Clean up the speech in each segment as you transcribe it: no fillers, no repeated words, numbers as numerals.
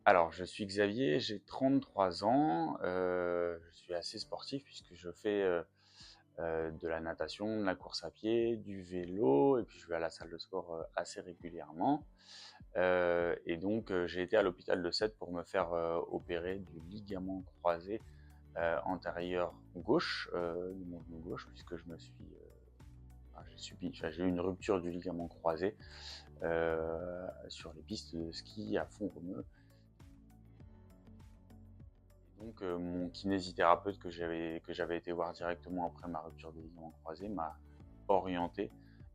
Alors, je suis Xavier, j'ai 33 ans, je suis assez sportif puisque je fais de la natation, de la course à pied, du vélo et puis je vais à la salle de sport assez régulièrement. Et donc, j'ai été à l'hôpital de Sète pour me faire opérer du ligament croisé antérieur gauche, du mon genou gauche, puisque j'ai eu une rupture du ligament croisé sur les pistes de ski à Font-Romeu. Donc mon kinésithérapeute que j'avais été voir directement après ma rupture des ligaments croisés m'a orienté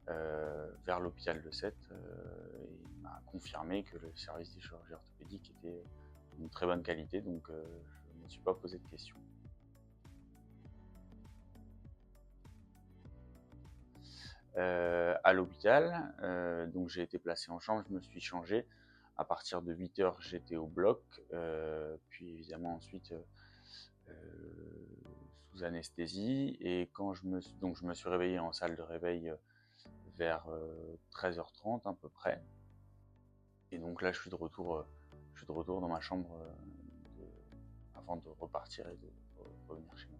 vers l'hôpital de Sète et m'a confirmé que le service des chirurgies orthopédiques était d'une très bonne qualité, donc je ne me suis pas posé de questions. À l'hôpital, donc j'ai été placé en chambre, je me suis changé. À partir de 8h, j'étais au bloc, puis évidemment ensuite sous anesthésie. Et quand je me suis réveillé en salle de réveil vers 13h30 à peu près. Et donc là, je suis de retour dans ma chambre avant de repartir et de revenir chez moi.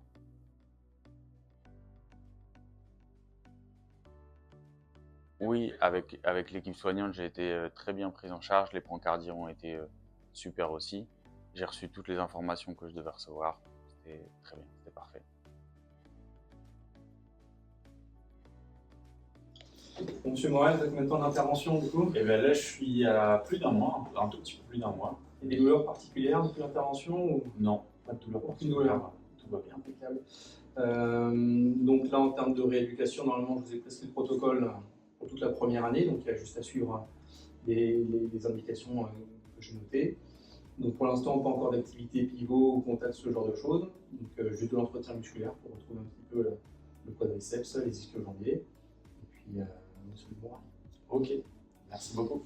Oui, avec l'équipe soignante, j'ai été très bien pris en charge. Les brancardiers ont été super aussi. J'ai reçu toutes les informations que je devais recevoir. C'était très bien, c'était parfait. Monsieur Morel, vous avez combien de temps d'intervention du coup? Et bien là, je suis à plus d'un mois, un tout petit peu plus d'un mois. Et des douleurs particulières depuis l'intervention ou... Non, pas de douleur Aucune particulière. douleur. Tout va bien. Impeccable. Donc là, en termes de rééducation, normalement, je vous ai prescrit le protocole pour toute la première année. Donc il y a juste à suivre les indications que j'ai notées. Donc pour l'instant, pas encore d'activité pivot ou contact, ce genre de choses. Donc juste de l'entretien musculaire pour retrouver un petit peu le quadriceps, les ischio-jambiers. Et puis, monsieur le Morel. Ok, merci beaucoup.